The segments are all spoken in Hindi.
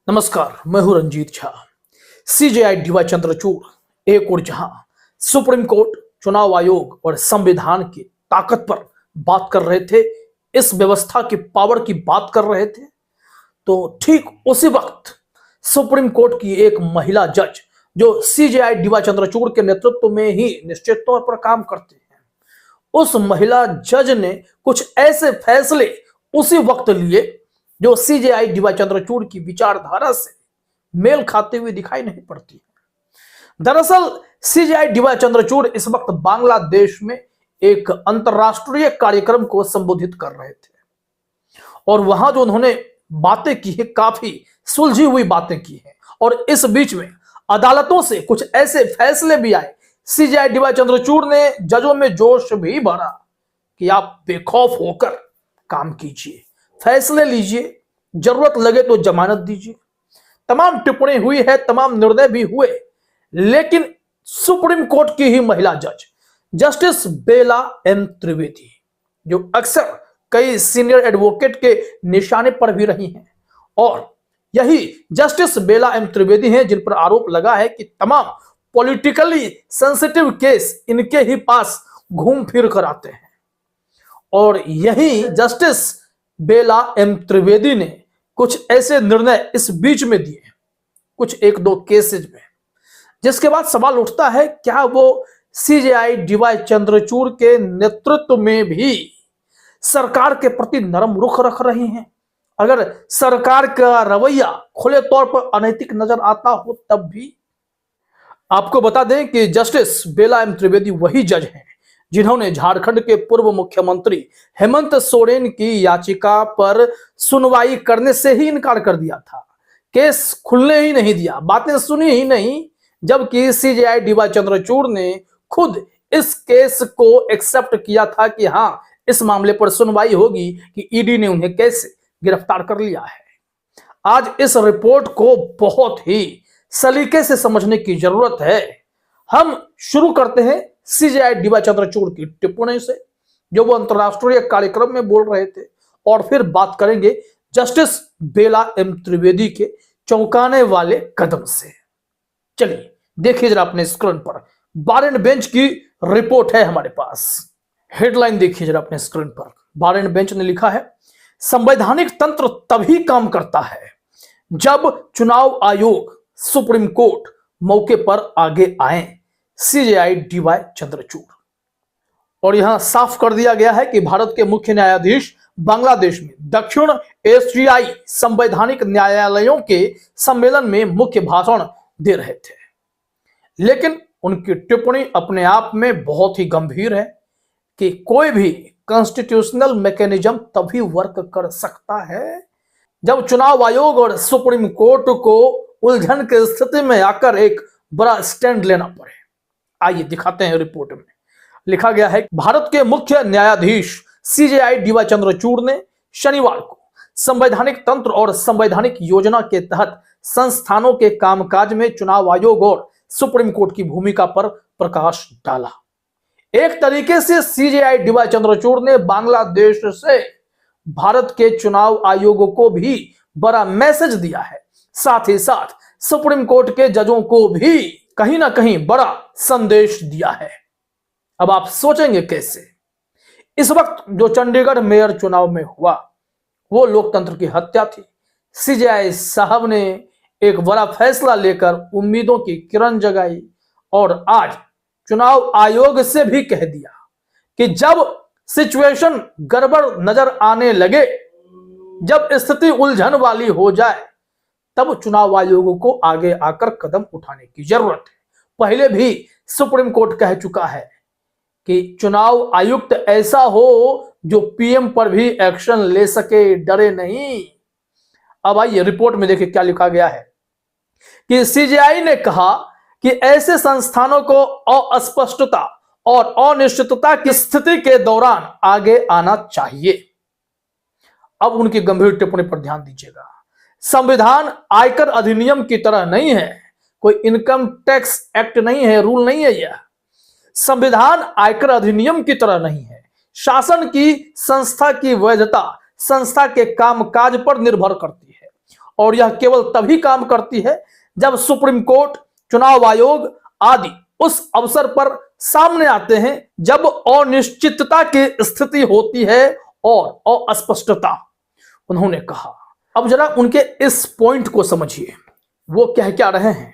नमस्कार, मैं हूं रंजीत झा। सीजेआई डीवाई चंद्रचूड़ एक और जहां सुप्रीम कोर्ट, चुनाव आयोग और संविधान की ताकत पर बात कर रहे थे, इस व्यवस्था की पावर की बात कर रहे थे, तो ठीक उसी वक्त सुप्रीम कोर्ट की एक महिला जज जो सीजेआई डीवाई चंद्रचूड़ के नेतृत्व में ही निश्चित तौर पर काम करते हैं, उस महिला जज ने कुछ ऐसे फैसले उसी वक्त लिए जो सीजेआई डीवाई चंद्रचूड़ की विचारधारा से मेल खाते हुए दिखाई नहीं पड़ती। दरअसल सीजेआई डीवाई चंद्रचूड़ इस वक्त बांग्लादेश में एक अंतरराष्ट्रीय कार्यक्रम को संबोधित कर रहे थे और वहां जो उन्होंने बातें की है, काफी सुलझी हुई बातें की हैं। और इस बीच में अदालतों से कुछ ऐसे फैसले भी आए, सीजेआई डीवाई चंद्रचूड़ ने जजों में जोश भी भरा कि आप बेखौफ होकर काम कीजिए, फैसले लीजिए, जरूरत लगे तो जमानत दीजिए। तमाम टिप्पणी हुई है, तमाम निर्णय भी हुए, लेकिन सुप्रीम कोर्ट की ही महिला जज जस्टिस बेला एम त्रिवेदी, जो अक्सर कई सीनियर एडवोकेट के निशाने पर भी रही हैं, और यही जस्टिस बेला एम त्रिवेदी हैं जिन पर आरोप लगा है कि तमाम पॉलिटिकली सेंसिटिव केस इनके ही पास घूम फिर कर आते हैं। और यही जस्टिस बेला एम त्रिवेदी ने कुछ ऐसे निर्णय इस बीच में दिए, कुछ एक दो केसेज में, जिसके बाद सवाल उठता है, क्या वो सीजेआई डीवाई चंद्रचूड़ के नेतृत्व में भी सरकार के प्रति नरम रुख रख रही हैं? अगर सरकार का रवैया खुले तौर पर अनैतिक नजर आता हो तब भी। आपको बता दें कि जस्टिस बेला एम त्रिवेदी वही जज हैं जिन्होंने झारखंड के पूर्व मुख्यमंत्री हेमंत सोरेन की याचिका पर सुनवाई करने से ही इनकार कर दिया था, केस खुलने ही नहीं दिया, बातें सुनी ही नहीं, जबकि सीजेआई डीवाई चंद्रचूड़ ने खुद इस केस को एक्सेप्ट किया था कि हां, इस मामले पर सुनवाई होगी कि ईडी ने उन्हें कैसे गिरफ्तार कर लिया है। आज इस रिपोर्ट को बहुत ही सलीके से समझने की जरूरत है। हम शुरू करते हैं सीजेआई डीवाई चंद्रचूड़ की टिप्पणी से, जो वो अंतरराष्ट्रीय कार्यक्रम में बोल रहे थे, और फिर बात करेंगे जस्टिस बेला एम त्रिवेदी के चौंकाने वाले कदम से। चलिए देखिए जरा अपने स्क्रीन पर, बार एंड बेंच की रिपोर्ट है हमारे पास। हेडलाइन देखिए जरा अपने स्क्रीन पर। बार एंड बेंच ने लिखा है, संवैधानिक तंत्र तभी काम करता है जब चुनाव आयोग, सुप्रीम कोर्ट मौके पर आगे आए, सीजेआई डीवाई चंद्रचूड़। और यहां साफ कर दिया गया है कि भारत के मुख्य न्यायाधीश बांग्लादेश में दक्षिण एशियाई संवैधानिक न्यायालयों के सम्मेलन में मुख्य भाषण दे रहे थे। लेकिन उनकी टिप्पणी अपने आप में बहुत ही गंभीर है कि कोई भी कॉन्स्टिट्यूशनल मैकेनिज्म तभी वर्क कर सकता है जब चुनाव आयोग और सुप्रीम कोर्ट को उलझन की स्थिति में आकर एक बड़ा स्टैंड लेना पड़े। आइए दिखाते हैं रिपोर्ट में। लिखा गया है, भारत के मुख्य न्यायाधीश सीजेआई डीवाई चंद्रचूड़ ने शनिवार को संवैधानिक तंत्र और संवैधानिक योजना के तहत संस्थानों के कामकाज में चुनाव आयोग और सुप्रीम कोर्ट की भूमिका पर प्रकाश डाला। एक तरीके से सीजेआई डीवाई चंद्रचूड़ ने बांग्लादेश से भारत के चुनाव आयोग को भी बड़ा मैसेज दिया है, साथ ही साथ सुप्रीम कोर्ट के जजों को भी कहीं ना कहीं बड़ा संदेश दिया है। अब आप सोचेंगे कैसे? इस वक्त जो चंडीगढ़ मेयर चुनाव में हुआ वो लोकतंत्र की हत्या थी। सीजेआई साहब ने एक बड़ा फैसला लेकर उम्मीदों की किरण जगाई और आज चुनाव आयोग से भी कह दिया कि जब सिचुएशन गड़बड़ नजर आने लगे, जब स्थिति उलझन वाली हो जाए, तब चुनाव आयोग को आगे आकर कदम उठाने की जरूरत है। पहले भी सुप्रीम कोर्ट कह चुका है कि चुनाव आयुक्त ऐसा हो जो पीएम पर भी एक्शन ले सके, डरे नहीं। अब आइए रिपोर्ट में देखिए क्या लिखा गया है कि सीजेआई ने कहा कि ऐसे संस्थानों को अस्पष्टता और अनिश्चितता की स्थिति के दौरान आगे आना चाहिए। अब उनकी गंभीर टिप्पणी पर ध्यान दीजिएगा। संविधान आयकर अधिनियम की तरह नहीं है, कोई इनकम टैक्स एक्ट नहीं है, रूल नहीं है। यह संविधान आयकर अधिनियम की तरह नहीं है। शासन की संस्था की वैधता संस्था के कामकाज पर निर्भर करती है और यह केवल तभी काम करती है जब सुप्रीम कोर्ट, चुनाव आयोग आदि उस अवसर पर सामने आते हैं जब अनिश्चितता की स्थिति होती है और अस्पष्टता। उन्होंने कहा, अब जरा उनके इस पॉइंट को समझिए, वो कह क्या रहे हैं।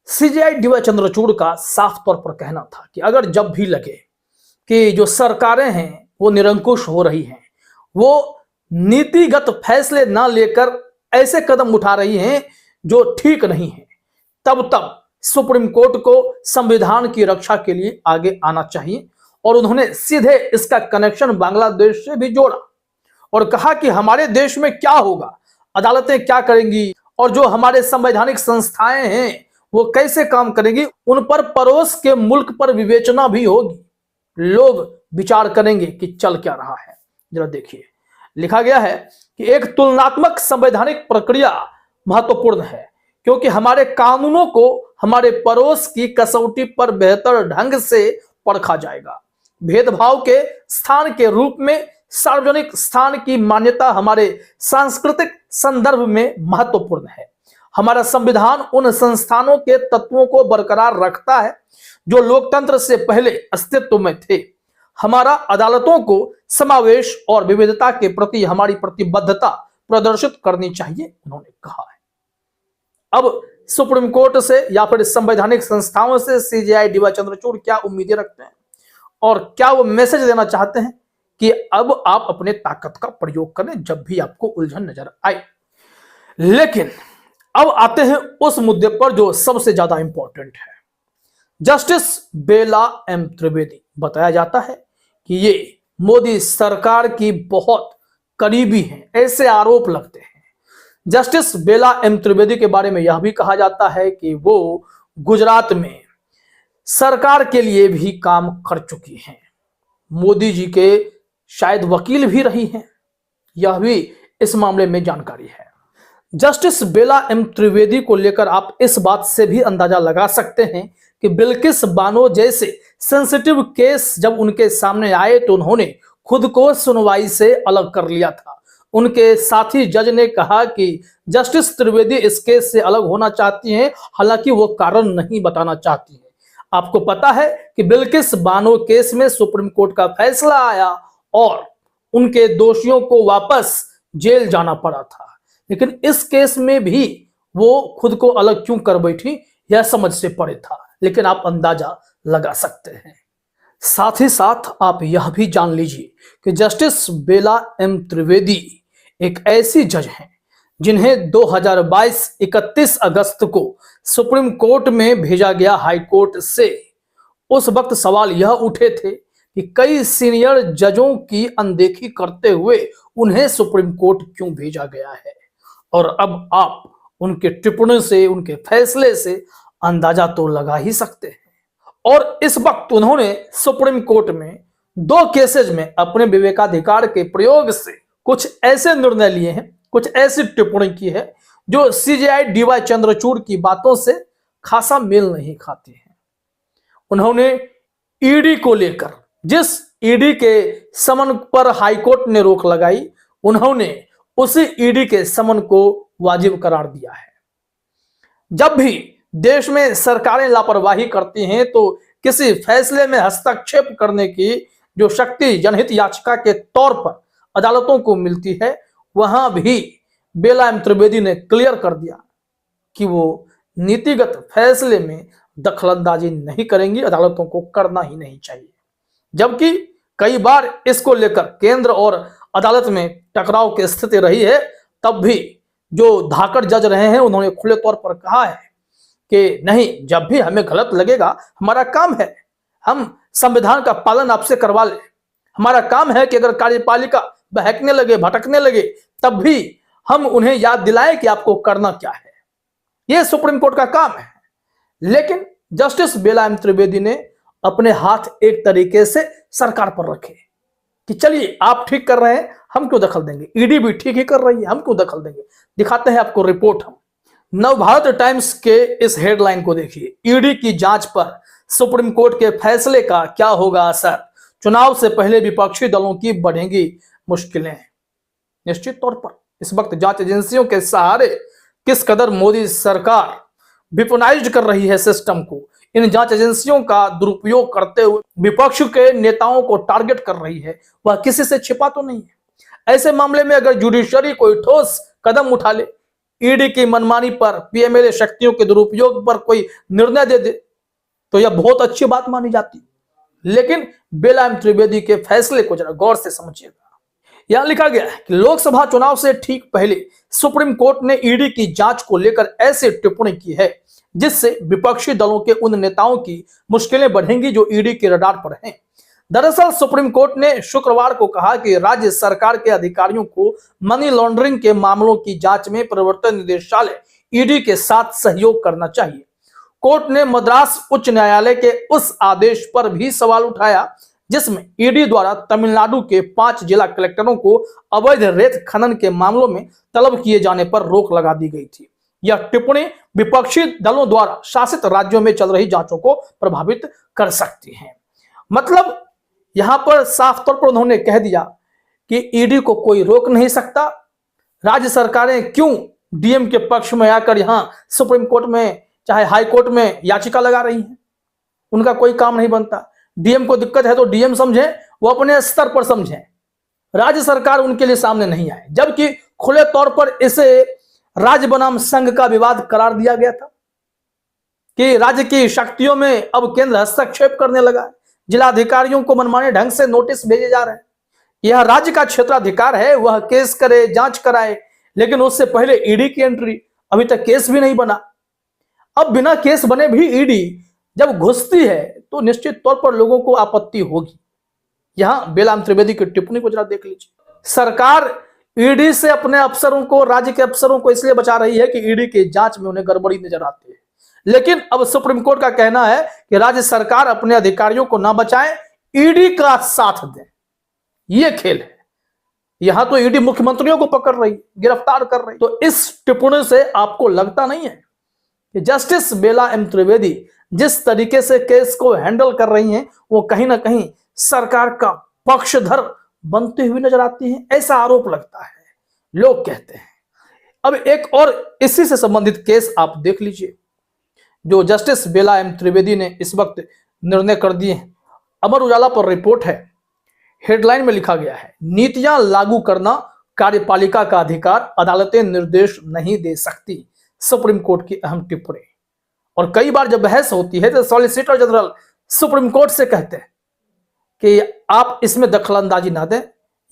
सीजेआई डीवाई चंद्रचूड़ का साफ तौर पर कहना था कि अगर जब भी लगे कि जो सरकारें हैं वो निरंकुश हो रही हैं, वो नीतिगत फैसले ना लेकर ऐसे कदम उठा रही हैं जो ठीक नहीं है, तब सुप्रीम कोर्ट को संविधान की रक्षा के लिए आगे आना चाहिए। और उन्होंने सीधे इसका कनेक्शन बांग्लादेश से भी जोड़ा और कहा कि हमारे देश में क्या होगा, अदालतें क्या करेंगी और जो हमारे संवैधानिक संस्थाएं हैं वो कैसे काम करेंगी, उन पर पड़ोस के मुल्क पर विवेचना भी होगी। लोग विचार करेंगे कि चल क्या रहा है। जरा देखिए, लिखा गया है कि एक तुलनात्मक संवैधानिक प्रक्रिया महत्वपूर्ण है क्योंकि हमारे कानूनों को हमारे पड़ोस की कसौटी पर बेहतर ढंग से परखा जाएगा। भेदभाव के स्थान के रूप में सार्वजनिक स्थान की मान्यता हमारे सांस्कृतिक संदर्भ में महत्वपूर्ण है। हमारा संविधान उन संस्थानों के तत्वों को बरकरार रखता है जो लोकतंत्र से पहले अस्तित्व में थे। हमारा अदालतों को समावेश और विविधता के प्रति हमारी प्रतिबद्धता प्रदर्शित करनी चाहिए, उन्होंने कहा है। अब सुप्रीम कोर्ट से या फिर संवैधानिक संस्थाओं से सीजेआई डीवाई चंद्रचूड़ क्या उम्मीदें रखते हैं और क्या वो मैसेज देना चाहते हैं कि अब आप अपने ताकत का प्रयोग करें जब भी आपको उलझन नजर आए। लेकिन अब आते हैं उस मुद्दे पर जो सबसे ज्यादा इंपॉर्टेंट है। जस्टिस बेला एम त्रिवेदी, बताया जाता है कि ये मोदी सरकार की बहुत करीबी हैं, ऐसे आरोप लगते हैं। जस्टिस बेला एम त्रिवेदी के बारे में यह भी कहा जाता है कि वो गुजरात में सरकार के लिए भी काम कर चुकी हैं, मोदी जी के शायद वकील भी रही हैं, यह भी इस मामले में जानकारी है। जस्टिस बेला एम त्रिवेदी को लेकर आप इस बात से भी अंदाजा लगा सकते हैं कि बिल्किस बानो जैसे सेंसिटिव केस जब उनके सामने आए तो उन्होंने खुद को सुनवाई से अलग कर लिया था। उनके साथी जज ने कहा कि जस्टिस त्रिवेदी इस केस से अलग होना चाहती हैं, हालांकि वो कारण नहीं बताना चाहती हैं। आपको पता है कि बिल्किस बानो केस में सुप्रीम कोर्ट का फैसला आया और उनके दोषियों को वापस जेल जाना पड़ा था, लेकिन इस केस में भी वो खुद को अलग क्यों कर बैठी यह समझ से परे था, लेकिन आप अंदाजा लगा सकते हैं। साथ ही साथ आप यह भी जान लीजिए कि जस्टिस बेला एम त्रिवेदी एक ऐसी जज हैं जिन्हें 2022 31 अगस्त को सुप्रीम कोर्ट में भेजा गया हाई कोर्ट से। उस वक्त सवाल यह उठे थे कि कई सीनियर जजों की अनदेखी करते हुए उन्हें सुप्रीम कोर्ट क्यों भेजा गया है, और अब आप उनके टिप्पणी से, उनके फैसले से अंदाजा तो लगा ही सकते हैं। और इस वक्त उन्होंने सुप्रीम कोर्ट में 2 केसेज में अपने विवेकाधिकार के प्रयोग से कुछ ऐसे निर्णय लिए हैं, कुछ ऐसी टिप्पणी की है जो सीजेआई डीवाई चंद्रचूड़ की बातों से खासा मेल नहीं खाती है। उन्होंने ईडी को लेकर, जिस ईडी के समन पर हाईकोर्ट ने रोक लगाई, उन्होंने उसी ईडी के समन को वाजिब करार दिया है। जब भी देश में सरकारें लापरवाही करती हैं तो किसी फैसले में हस्तक्षेप करने की जो शक्ति जनहित याचिका के तौर पर अदालतों को मिलती है, वहां भी बेला एम त्रिवेदी ने क्लियर कर दिया कि वो नीतिगत फैसले में दखलंदाजी नहीं करेंगी, अदालतों को करना ही नहीं चाहिए। जबकि कई बार इसको लेकर केंद्र और अदालत में टकराव की स्थिति रही है, तब भी जो धाकड़ जज रहे हैं उन्होंने खुले तौर पर कहा है कि नहीं, जब भी हमें गलत लगेगा, हमारा काम है हम संविधान का पालन आपसे करवा ले। हमारा काम है कि अगर कार्यपालिका बहकने लगे, भटकने लगे, तब भी हम उन्हें याद दिलाएं कि आपको करना क्या है। यह सुप्रीम कोर्ट का काम है। लेकिन जस्टिस बेला एम त्रिवेदी ने अपने हाथ एक तरीके से सरकार पर रखे कि चलिए आप ठीक कर रहे हैं, हम क्यों दखल देंगे, ईडी भी ठीक ही कर रही है, हम क्यों दखल देंगे। दिखाते हैं आपको रिपोर्ट हम। नवभारत टाइम्स के इस हेडलाइन को देखिए, ईडी की जांच पर सुप्रीम कोर्ट के फैसले का क्या होगा असर, चुनाव से पहले विपक्षी दलों की बढ़ेंगी मुश्किलें। निश्चित तौर पर इस वक्त जांच एजेंसियों के सहारे किस कदर मोदी सरकार विपनाइज कर रही है सिस्टम को, इन जांच एजेंसियों का दुरुपयोग करते हुए विपक्ष के नेताओं को टारगेट कर रही है, वह किसी से छिपा तो नहीं है। ऐसे मामले में अगर जुडिशरी कोई ठोस कदम उठा ले, ईडी की मनमानी पर, पीएमएलए शक्तियों के दुरुपयोग पर कोई निर्णय दे दे, तो यह बहुत अच्छी बात मानी जाती। लेकिन बेला एम त्रिवेदी के फैसले को जरा गौर से समझिएगा। यहां लिखा गया है कि लोकसभा चुनाव से ठीक पहले सुप्रीम कोर्ट ने ईडी की जांच को लेकर ऐसी टिप्पणी की है जिससे विपक्षी दलों के उन नेताओं की मुश्किलें बढ़ेंगी जो ईडी के रडार पर हैं। दरअसल सुप्रीम कोर्ट ने शुक्रवार को कहा कि राज्य सरकार के अधिकारियों को मनी लॉन्ड्रिंग के मामलों की जांच में प्रवर्तन निदेशालय ईडी के साथ सहयोग करना चाहिए। कोर्ट ने मद्रास उच्च न्यायालय के उस आदेश पर भी सवाल उठाया जिसमें ईडी द्वारा तमिलनाडु के 5 जिला कलेक्टरों को अवैध रेत खनन के मामलों में तलब किए जाने पर रोक लगा दी गई थी। यह टिप्पणी विपक्षी दलों द्वारा शासित राज्यों में चल रही जांचों को प्रभावित कर सकती है। मतलब यहां पर साफ तौर पर उन्होंने कह दिया कि ईडी को कोई रोक नहीं सकता। राज्य सरकारें क्यों डीएम के पक्ष में आकर यहां सुप्रीम कोर्ट में चाहे हाई कोर्ट में याचिका लगा रही हैं? उनका कोई काम नहीं बनता। डीएम को दिक्कत है तो डीएम समझे, वो अपने स्तर पर समझे, राज्य सरकार उनके लिए सामने नहीं आए। जबकि खुले तौर पर इसे राज्य बनाम संघ का विवाद करार दिया गया था कि राज्य की शक्तियों में अब केंद्र हस्तक्षेप करने लगा, जिलाधिकारियों को मनमाने ढंग से नोटिस भेजे जा रहे हैं। यह राज्य का क्षेत्राधिकार है, वह केस करे, जांच कराए, लेकिन उससे पहले ईडी की एंट्री। अभी तक केस भी नहीं बना। अब बिना केस बने भी ईडी जब घुसती है तो निश्चित तौर पर लोगों को आपत्ति होगी। यहां बेला एम त्रिवेदी की टिप्पणी को जरा देख लीजिए। सरकार ईडी से अपने अफसरों को, राज्य के अफसरों को इसलिए बचा रही है कि ईडी की जांच में उन्हें गड़बड़ी नजर आती है। लेकिन अब सुप्रीम कोर्ट का कहना है कि राज्य सरकार अपने अधिकारियों को ना बचाए, ईडी का साथ दे। यह खेल है। यहां तो ईडी मुख्यमंत्रियों को पकड़ रही, गिरफ्तार कर रही। तो इस टिप्पणी से आपको लगता नहीं है कि जस्टिस बेला एम त्रिवेदी जिस तरीके से केस को हैंडल कर रही हैं, वो कहीं ना कहीं सरकार का पक्षधर बनते हुए नजर आती हैं? ऐसा आरोप लगता है, लोग कहते हैं। अब एक और इसी से संबंधित केस आप देख लीजिए जो जस्टिस बेला एम त्रिवेदी ने इस वक्त निर्णय कर दिए हैं। अमर उजाला पर रिपोर्ट है, हेडलाइन में लिखा गया है, नीतियां लागू करना कार्यपालिका का अधिकार, अदालतें निर्देश नहीं दे सकती। सुप्रीम कोर्ट की अहम टिप्पणी। और कई बार जब बहस होती है तो सॉलिसिटर जनरल सुप्रीम कोर्ट से कहते हैं कि आप इसमें दखलंदाजी ना दें,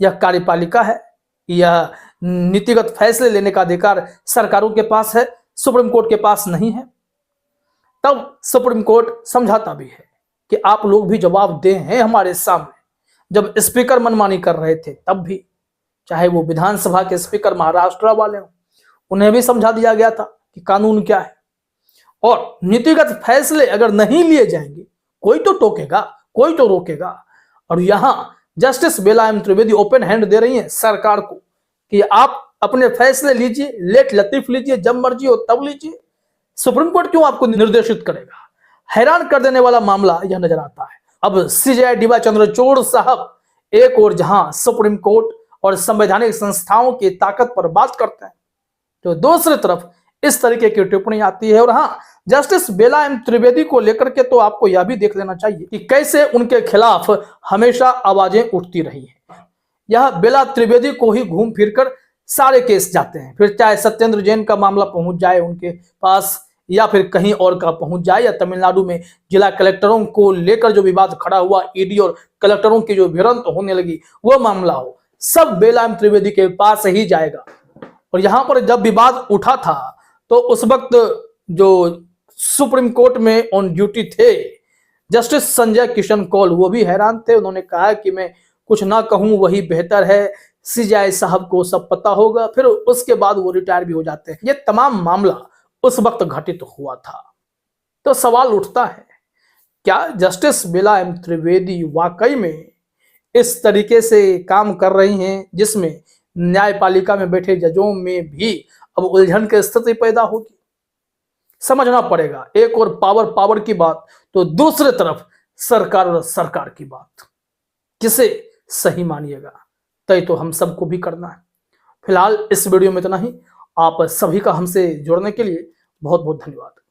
यह कार्यपालिका है, यह नीतिगत फैसले लेने का अधिकार सरकारों के पास है, सुप्रीम कोर्ट के पास नहीं है। तब सुप्रीम कोर्ट समझाता भी है कि आप लोग भी जवाब दें हैं हमारे सामने। जब स्पीकर मनमानी कर रहे थे तब भी, चाहे वो विधानसभा के स्पीकर महाराष्ट्र वाले हों, उन्हें भी समझा दिया गया था कि कानून क्या है। और नीतिगत फैसले अगर नहीं लिए जाएंगे, कोई तो टोकेगा, कोई तो रोकेगा। और यहां जस्टिस बेला एम त्रिवेदी ओपन हैंड दे रही हैं सरकार को कि आप अपने फैसले लीजिए, लेट लतीफ लीजिए, जब मर्जी हो तब लीजिए। सुप्रीम कोर्ट क्यों आपको निर्देशित करेगा? हैरान कर देने वाला मामला यह नजर आता है। अब सीजेआई डीवाई चंद्रचूड़ साहब एक और जहां सुप्रीम कोर्ट और संवैधानिक संस्थाओं की ताकत पर बात करते हैं, तो दूसरी तरफ इस तरीके की टिप्पणी आती है। और हां, जस्टिस बेला एम त्रिवेदी को लेकर के तो आपको यह भी देख लेना चाहिए कि कैसे उनके खिलाफ हमेशा आवाजें उठती रही हैं। यह बेला त्रिवेदी को ही घूम फिरकर सारे केस जाते हैं, फिर चाहे सत्येंद्र जैन का मामला पहुंच जाए उनके पास, या फिर कहीं और का पहुंच जाए, या तमिलनाडु में जिला कलेक्टरों को लेकर जो विवाद खड़ा हुआ, ईडी और कलेक्टरों की जो भिड़ंत होने लगी, वह मामला हो, सब बेला एम त्रिवेदी के पास ही जाएगा। और यहां पर जब विवाद उठा था तो उस वक्त जो सुप्रीम कोर्ट में ऑन ड्यूटी थे जस्टिस संजय किशन कौल, वो भी हैरान थे। उन्होंने कहा कि मैं कुछ ना कहूं वही बेहतर है, सीजेआई साहब को सब पता होगा। फिर उसके बाद वो रिटायर भी हो जाते हैं। ये तमाम मामला उस वक्त घटित हुआ था। तो सवाल उठता है, क्या जस्टिस बेला एम त्रिवेदी वाकई में इस तरीके से काम कर रही हैं जिसमें न्यायपालिका में बैठे जजों में भी अब उलझन की स्थिति पैदा होगी? समझना पड़ेगा। एक और पावर की बात, तो दूसरी तरफ सरकार और सरकार की बात, किसे सही मानिएगा? तय तो हम सबको भी करना है। फिलहाल इस वीडियो में इतना ही। आप सभी का हमसे जुड़ने के लिए बहुत बहुत धन्यवाद।